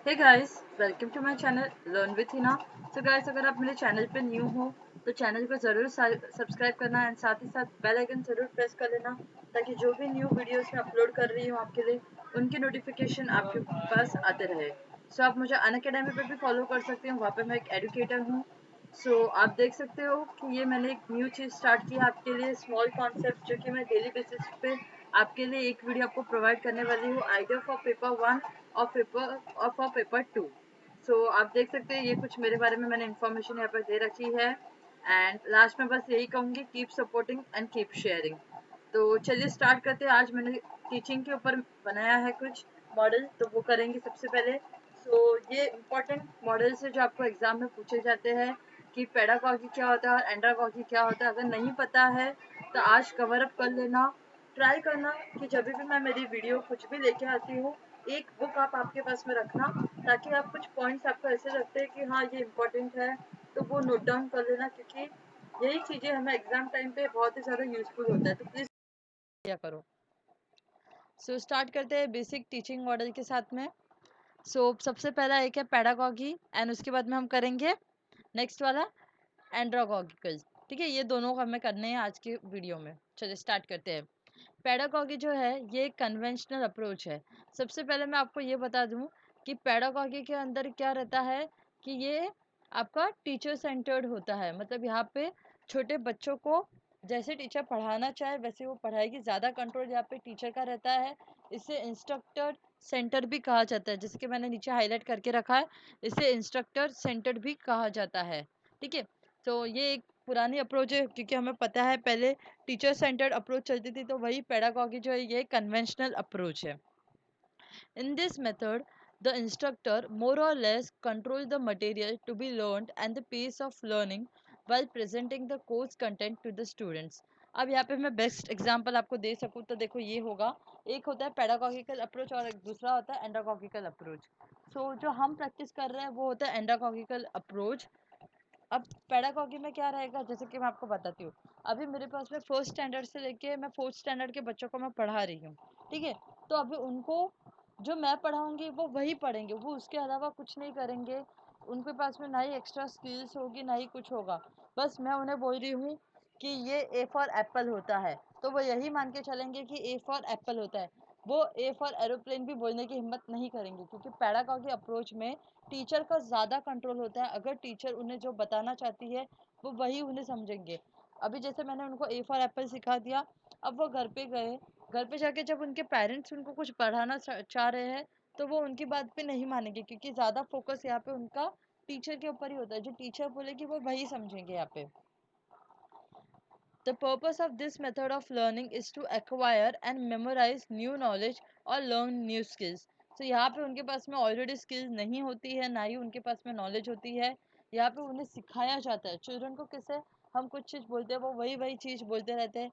Hey guys, welcome to my channel learn with Hina. तो guys, अगर आप मेरे चैनल पे न्यू हो तो चैनल को ज़रूर सब्सक्राइब करना एंड साथ ही साथ बेल आइकन ज़रूर प्रेस कर लेना, ताकि जो भी न्यू वीडियोस मैं अपलोड कर रही हूँ आपके लिए, उनकी नोटिफिकेशन आपके पास आते रहे। सो आप मुझे अनअकैडमी पे भी फॉलो कर सकते हो, वहाँ पे मैं एक एडुकेटर हूँ। सो आप देख सकते हो कि ये मैंने एक न्यू चीज़ स्टार्ट की है आपके लिए, स्मॉल कॉन्सेप्ट, जो कि मैं डेली बेसिस पे आपके लिए एक वीडियो आपको प्रोवाइड करने वाली हूँ, आइडिया फॉर पेपर 1 और फॉर पेपर 2। सो आप देख सकते हैं, ये कुछ मेरे बारे में मैंने इन्फॉर्मेशन यहाँ पर दे रखी है। एंड लास्ट में बस यही कहूँगी, keep supporting and keep sharing. तो चलिए स्टार्ट करते हैं। आज मैंने टीचिंग के ऊपर बनाया है कुछ मॉडल, तो वो करेंगे सबसे पहले। सो ये इम्पोर्टेंट मॉडल्स है जो आपको एग्जाम में पूछे जाते हैं कि पेडागॉजी क्या होता है और एंड्रागॉजी क्या होता है। अगर नहीं पता है तो आज कवर अप कर लेना। ट्राई करना कि जब भी मैं मेरी वीडियो कुछ भी लेके आती हूँ, एक बुक आप आपके पास में रखना, ताकि आप कुछ पॉइंट्स आपको ऐसे लगते हैं कि हाँ ये इम्पोर्टेंट है, तो वो नोट डाउन कर लेना, क्योंकि यही चीज़ें हमें एग्जाम टाइम पे बहुत ही ज़्यादा यूजफुल होता है। तो प्लीज़ क्या करो। सो स्टार्ट करते हैं बेसिक टीचिंग मॉडल के साथ में। सबसे पहला एक है पेडागॉगी एंड उसके बाद में हम करेंगे नेक्स्ट वाला एंड्रागॉगिकल। ठीक है, ये दोनों हमें करने हैं आज के वीडियो में। चलिए स्टार्ट करते हैं। पेडागॉगी जो है ये एक कन्वेंशनल अप्रोच है। सबसे पहले मैं आपको ये बता दूं कि पेडागॉगी के अंदर क्या रहता है कि ये आपका टीचर सेंटर्ड होता है। मतलब यहाँ पे छोटे बच्चों को जैसे टीचर पढ़ाना चाहे वैसे वो पढ़ाएगी। ज़्यादा कंट्रोल यहाँ पे टीचर का रहता है। इसे इंस्ट्रक्टर सेंटर भी कहा जाता है, जैसे कि मैंने नीचे हाईलाइट करके रखा है। इसे इंस्ट्रक्टर सेंटर्ड भी कहा जाता है। ठीक है, तो ये एक पुरानी अप्रोच है, क्योंकि हमें पता है पहले टीचर सेंटर्ड अप्रोच चलती थी, तो वही पेडागॉगी जो है ये कन्वेंशनल अप्रोच है। In this method the instructor more or less control the material to be learned and the pace of learning while presenting the course content to the students। अब यहाँ पे मैं बेस्ट एग्जांपल आपको दे सकूँ तो देखो ये होगा, एक होता है पेडागॉगिकल अप्रोच और एक दूसरा होता है एंडागॉगिकल अप्रोच। जो हम प्रैक्टिस कर रहे हैं वो होता है एंडागॉगिकल अप्रोच। अब पेडागॉगी में क्या रहेगा, जैसे कि मैं आपको बताती हूँ। अभी मेरे पास में फर्स्ट स्टैंडर्ड से लेके मैं फोर्थ स्टैंडर्ड के बच्चों को मैं पढ़ा रही हूँ। ठीक है, तो अभी उनको जो मैं पढ़ाऊंगी वो वही पढ़ेंगे, वो उसके अलावा कुछ नहीं करेंगे। उनके पास में ना ही एक्स्ट्रा स्किल्स होगी ना ही कुछ होगा। बस मैं उन्हें बोल रही हूँ कि ये ए फॉर एप्पल होता है, तो वो यही मान के चलेंगे कि ए फॉर एप्पल होता है। वो ए फॉर एरोप्लेन भी बोलने की हिम्मत नहीं करेंगे, क्योंकि पेडागॉगी अप्रोच में टीचर का ज़्यादा कंट्रोल होता है। अगर टीचर उन्हें जो बताना चाहती है वो वही उन्हें समझेंगे। अभी जैसे मैंने उनको ए फॉर एप्पल सिखा दिया, अब वो घर पे गए, घर पे जाके जब उनके पेरेंट्स उनको कुछ पढ़ाना चाह रहे हैं, तो वो उनकी बात पे नहीं मानेंगे, क्योंकि ज़्यादा फोकस यहाँ पे उनका टीचर के ऊपर ही होता है। जो टीचर बोलेगी वो वही समझेंगे यहाँ पे। The purpose of this method of learning is to acquire and memorize new knowledge or learn new skills। यहाँ पे उनके पास में ऑलरेडी स्किल्स नहीं होती है, ना ही उनके पास में नॉलेज होती है। यहाँ पे उन्हें सिखाया जाता है। चिल्ड्रन को किसे हम कुछ चीज़ बोलते हैं वो वही वही चीज़ बोलते रहते हैं,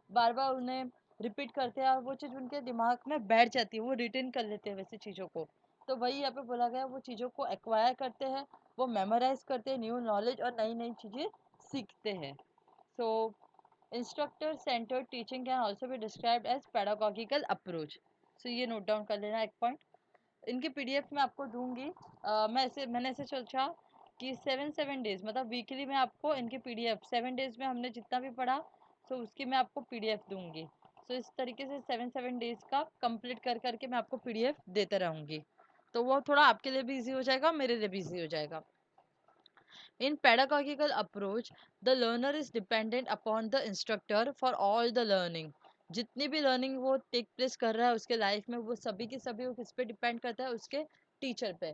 बार बार उन्हें रिपीट करते हैं और वो चीज़ उनके दिमाग में बैठ जाती है, वो रिटेन कर लेते हैं वैसी चीज़ों को। तो वही यहाँ पे बोला गया, वो चीज़ों को एक्वायर करते हैं, वो मेमोराइज करते हैं न्यू नॉलेज और नई नई चीज़ें सीखते हैं। So, instructor centered teaching can also be described as pedagogical approach। ये नोट डाउन कर लेना एक पॉइंट। इनकी पीडीएफ मैं आपको दूंगी। मैंने ऐसे सोचा कि 7 7 डेज, मतलब वीकली में आपको इनकी पीडीएफ 7 डेज में हमने जितना भी पढ़ा, उसकी मैं आपको पीडीएफ दूंगी। इस तरीके से 7 7 डेज का कंप्लीट कर करके मैं आपको पीडीएफ देते रहूँगी, तो वो थोड़ा आपके लिए भी ईजी हो जाएगा, मेरे लिए भी ईजी हो जाएगा। In pedagogical approach, the learner is dependent upon the instructor for all the learning। जितनी भी लर्निंग वो टेक प्लेस कर रहा है उसके लाइफ में, वो सभी की सभी वो किस पे डिपेंड करता है, उसके टीचर पे।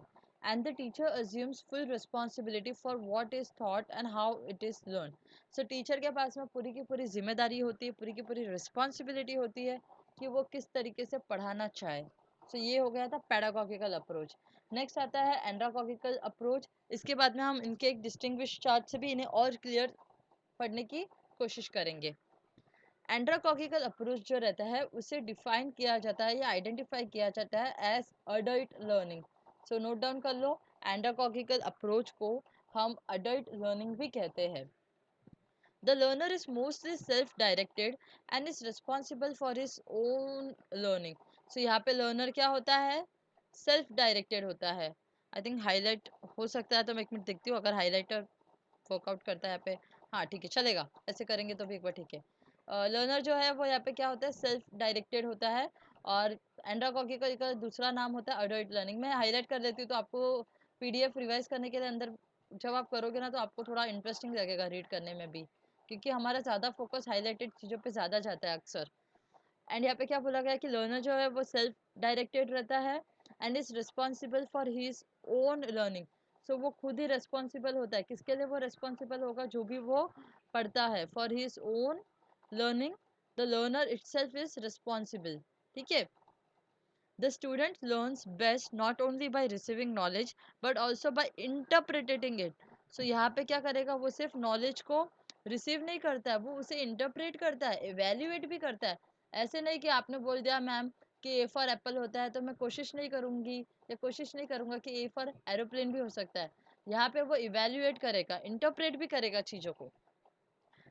And the teacher assumes full responsibility for what is thought and how it is learn. Teacher के पास में पूरी की पूरी जिम्मेदारी होती है, पूरी की पूरी रिस्पॉन्सिबिलिटी होती है कि वो किस तरीके से पढ़ाना चाहे। ये हो गया था पेडागॉगिकल अप्रोच। नेक्स्ट आता है एंड्रागॉगिकल अप्रोच। इसके बाद में हम इनके एक डिस्टिंग्विश चार्ट से भी इन्हें और क्लियर पढ़ने की कोशिश करेंगे। एंड्रागॉगिकल अप्रोच जो रहता है उसे डिफाइन किया जाता है या आइडेंटिफाई किया जाता है as adult learning. Note down कर लो, एंड्रागॉगिकल अप्रोच को हम अडल्ट लर्निंग भी कहते हैं। The learner is mostly self-directed and is responsible for his own learning। यहाँ पे learner क्या होता है, सेल्फ डायरेक्टेड होता है। आई थिंक हाईलाइट हो सकता है, तो मैं एक मिनट देखती हूँ अगर हाईलाइटर वर्कआउट करता है यहाँ पे। हाँ ठीक है, चलेगा, ऐसे करेंगे तो भी एक बार ठीक है। लर्नर जो है वो यहाँ पे क्या होता है, सेल्फ डायरेक्टेड होता है। और एंड्रागॉगी का दूसरा नाम होता है अडल्ट लर्निंग। मैं हाईलाइट कर देती हूँ तो आपको पीडीएफ रिवाइज करने के लिए अंदर जब आप करोगे ना तो आपको थोड़ा इंटरेस्टिंग लगेगा रीड करने में भी, क्योंकि हमारा ज़्यादा फोकस हाईलाइटेड चीज़ों पे ज़्यादा जाता है अक्सर। एंड यहाँ पे क्या बोला गया है कि लर्नर जो है वो सेल्फ डायरेक्टेड रहता है and is responsible for his own learning. So वो खुद ही रिस्पॉन्सिबल होता है, किसके लिए वो रिस्पॉन्सिबल होगा, जो भी वो पढ़ता है, for his own learning the learner itself is responsible. ठीक है। The student learns best not only by receiving knowledge but also by interpreting it. So यहाँ पे क्या करेगा, वो सिर्फ नॉलेज को रिसीव नहीं करता है, वो उसे इंटरप्रेट करता है, एवेल्युएट भी करता है। ऐसे नहीं कि आपने बोल दिया मैम कि ए फॉर एप्पल होता है तो मैं कोशिश नहीं करूँगी या कोशिश नहीं करूँगा कि ए फॉर एरोप्लेन भी हो सकता है। यहाँ पे वो इवेल्युएट करेगा, इंटरप्रेट भी करेगा चीज़ों को।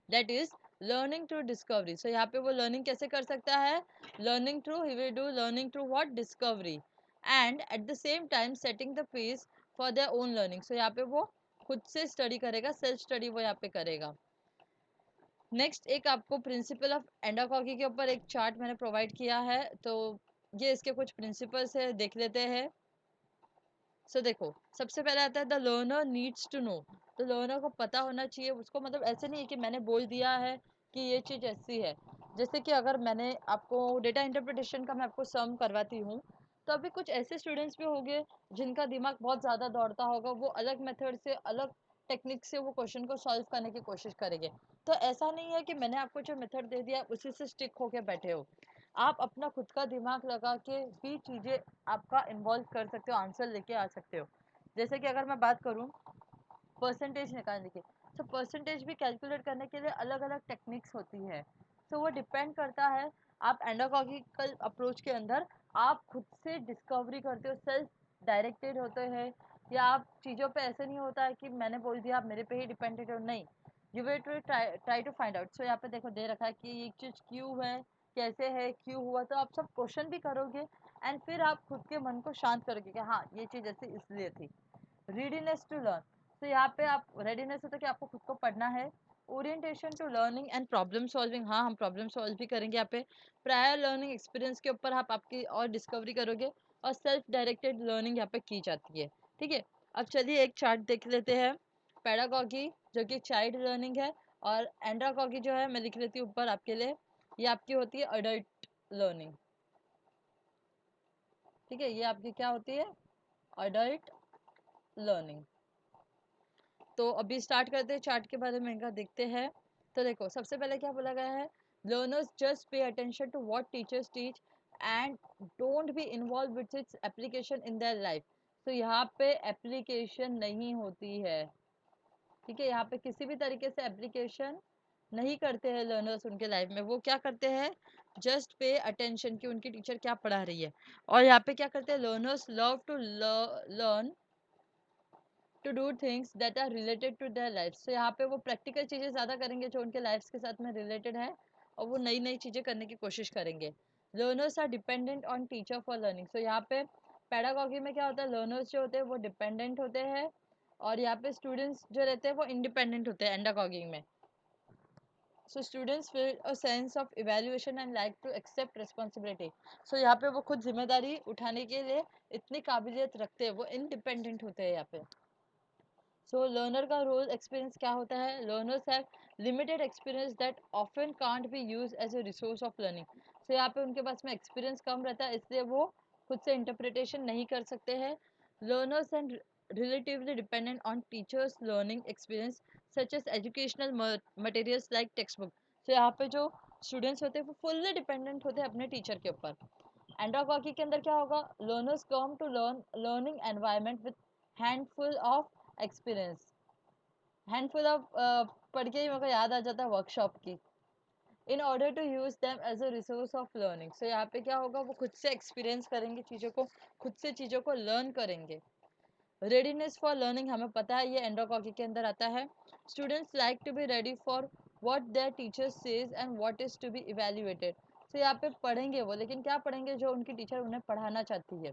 That is learning through discovery. So यहाँ पे वो लर्निंग कैसे कर सकता है, learning through he will do learning through what, discovery, and at the same time setting the pace for their own learning. So यहाँ पे वो खुद से स्टडी करेगा, सेल्फ स्टडी वो यहाँ पे करेगा। नेक्स्ट एक आपको प्रिंसिपल ऑफ एंडागॉगी के ऊपर एक चार्ट मैंने प्रोवाइड किया है, तो ये इसके कुछ प्रिंसिपल्स है, देख लेते हैं। सो देखो, सबसे पहले आता है the learner needs to know. तो लर्नर को पता होना चाहिए, उसको मतलब ऐसे नहीं है कि मैंने बोल दिया है कि ये चीज़ ऐसी है। जैसे कि अगर मैंने आपको डेटा इंटरप्रिटेशन का मैं आपको सम करवाती हूँ, तो अभी कुछ ऐसे स्टूडेंट्स भी होंगे जिनका दिमाग बहुत ज़्यादा दौड़ता होगा, वो अलग मेथड से, अलग टेक्निक से वो क्वेश्चन को सॉल्व करने की कोशिश करेंगे। तो ऐसा नहीं है कि मैंने आपको जो मेथड दे दिया उसी से स्टिक होके बैठे हो। आप अपना खुद का दिमाग लगा के भी चीज़ें आपका इन्वॉल्व कर सकते हो, आंसर लेके आ सकते हो। जैसे कि अगर मैं बात करूँ परसेंटेज निकालने की, तो परसेंटेज भी कैलकुलेट करने के लिए अलग अलग टेक्निक्स होती है। तो वो डिपेंड करता है, आप एंडोकॉगिकल अप्रोच के अंदर आप खुद से डिस्कवरी करते हो, सेल्फ डायरेक्टेड होते हैं, या आप चीज़ों पे ऐसे नहीं होता है कि मैंने बोल दिया आप मेरे पे ही डिपेंडेड हो, नहीं। You will to try to find out. So यहाँ पे देखो दे रखा है कि ये चीज़ क्यों है, कैसे है, क्यों हुआ, तो आप सब क्वेश्चन भी करोगे एंड फिर आप खुद के मन को शांत करोगे कि हाँ ये चीज़ ऐसी इसलिए थी। रीडीनेस टू लर्न। तो यहाँ पे आप रेडीनेस होता है कि आपको खुद को पढ़ना है। Orientation to learning and problem solving, हाँ हम प्रॉब्लम सॉल्व भी करेंगे यहाँ पे। प्रायर लर्निंग एक्सपीरियंस के ऊपर आप आपकी और डिस्कवरी करोगे, और सेल्फ डायरेक्टेड लर्निंग यहाँ पे की जाती है। ठीक है। अब चलिए एक चार्ट देख लेते हैं। पैडागॉगी जो कि चाइल्ड लर्निंग है, और एंड्रागॉगी जो है मैं लिख लेती हूँ ऊपर आपके लिए, ये आपकी होती है अडल्ट लर्निंग। ठीक है, ये आपकी क्या होती है, अडल्ट लर्निंग। तो अभी स्टार्ट करते हैं चार्ट के बारे में, इनका देखते हैं। तो देखो सबसे पहले क्या बोला गया है, learners just pay attention to what teachers teach and don't be involve with its application in their life. तो यहाँ पे एप्लीकेशन नहीं होती है। ठीक है, यहाँ पे किसी भी तरीके से एप्लीकेशन नहीं करते हैं लर्नर्स उनके लाइफ में। वो क्या करते हैं, जस्ट पे अटेंशन कि उनकी टीचर क्या पढ़ा रही है। और यहाँ पे क्या करते हैं, learners love to learn to do things that are related to their life. तो यहाँ पे वो प्रैक्टिकल चीज़ें ज़्यादा करेंगे जो उनके लाइफ के साथ में रिलेटेड है, और वो नई नई चीज़ें करने की कोशिश करेंगे। Learners are dependent on teacher for learning. So यहाँ पे पैडागॉगी में क्या होता है, लर्नर्स जो होते हैं वो डिपेंडेंट होते हैं, और यहाँ पे स्टूडेंट्स जो रहते हैं वो इंडिपेंडेंट होते हैं एंडागॉगी में। So students feel a sense of evaluation and like to accept responsibility. So यहाँ पे वो खुद जिम्मेदारी उठाने के लिए इतनी काबिलियत रखते हैं, वो इंडिपेंडेंट होते हैं यहाँ पे। सो लर्नर का रोल एक्सपीरियंस क्या होता है, learners have limited experience that often can't be use as a resource of learning. So यहाँ पे उनके पास में एक्सपीरियंस कम रहता है, इसलिए वो खुद से इंटरप्रिटेशन नहीं कर सकते हैं। Learners and relatively dependent on teachers learning experience such as educational materials like textbook। so यहाँ पे जो स्टूडेंट्स होते हैं वो फुल्ली डिपेंडेंट होते हैं अपने टीचर के ऊपर। एंड्रागॉगी के अंदर क्या होगा, learners come to learn learning environment with handful of experience. Handful of पढ़ के ही मेरे को याद आ जाता है वर्कशॉप की। In order to use them as a resource of learning. So यहाँ पे क्या होगा, वो खुद से एक्सपीरियंस करेंगे चीज़ों को, खुद से चीज़ों को लर्न करेंगे। रेडीनेस फॉर लर्निंग हमें पता है ये एंड्रागॉगी के अंदर आता है। Students like to be ready for what their teacher says and what is to be evaluated. So यहाँ पे पढ़ेंगे वो, लेकिन क्या पढ़ेंगे, जो उनकी टीचर उन्हें पढ़ाना चाहती है।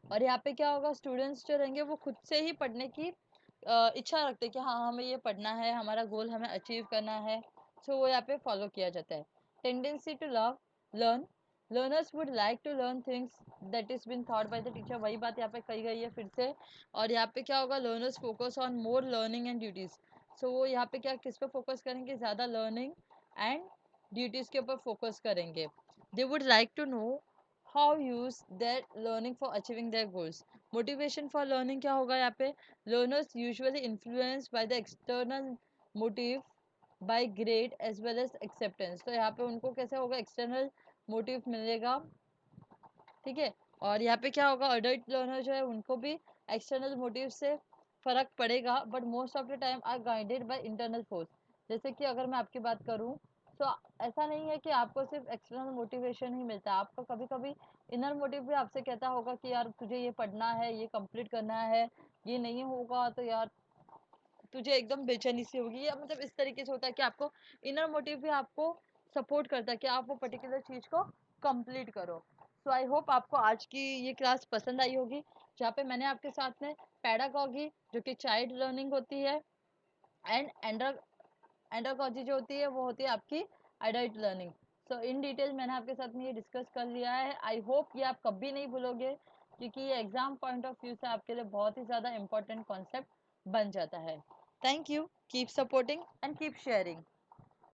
और यहाँ पे क्या होगा, स्टूडेंट्स जो रहेंगे वो खुद से ही पढ़ने की इच्छा रखते हैं कि हाँ हमें ये पढ़ना है, हमारा गोल हमें अचीव करना है। सो वो यहाँ पे फॉलो किया जाता है। Tendency to love learn, learners would like to learn things that is been thought by the teacher, वही बात यहाँ पे कही गई है फिर से। और यहाँ पे क्या होगा, learners focus on more learning and duties. So वो यहाँ पे क्या किस पे फोकस करेंगे, ज़्यादा लर्निंग एंड ड्यूटीज़ के ऊपर फोकस करेंगे। They would like to know how use their learning for achieving their goals. Motivation for learning क्या होगा यहाँ पे, learners usually influence by the external motive by grade as well as acceptance. तो यहाँ पे उनको कैसे होगा, एक्सटर्नल मोटिव मिलेगा, ठीक है। और यहाँ पे क्या होगा, अडल्ट लर्नर जो है उनको भी एक्सटर्नल मोटिव से फर्क पड़ेगा, but most of the time are guided by internal force. जैसे कि अगर मैं आपकी बात करूँ तो ऐसा नहीं है कि आपको सिर्फ एक्सटर्नल मोटिवेशन ही मिलता है, आपको कभी कभी इनर मोटिव भी आपसे कहता होगा कि यार तुझे ये पढ़ना है, ये कंप्लीट करना है, ये नहीं होगा तो यार तुझे एकदम बेचैनी सी होगी, या मतलब इस तरीके से होता है कि आपको इनर मोटिव भी आपको सपोर्ट करता है कि आप वो पर्टिकुलर चीज़ को कंप्लीट करो। सो आई होप आपको आज की ये क्लास पसंद आई होगी, जहाँ पे मैंने आपके साथ में पैडागॉजी जो कि चाइल्ड लर्निंग होती है, एंड एंडरगॉजी जो होती है वो होती है आपकी adult learning. So in detail मैंने आपके साथ में ये डिस्कस कर लिया है। आई होप ये आप कभी नहीं भूलोगे, क्योंकि ये एग्जाम पॉइंट ऑफ व्यू से आपके लिए बहुत ही ज़्यादा इंपॉर्टेंट कॉन्सेप्ट बन जाता है। Thank you, keep supporting and keep sharing.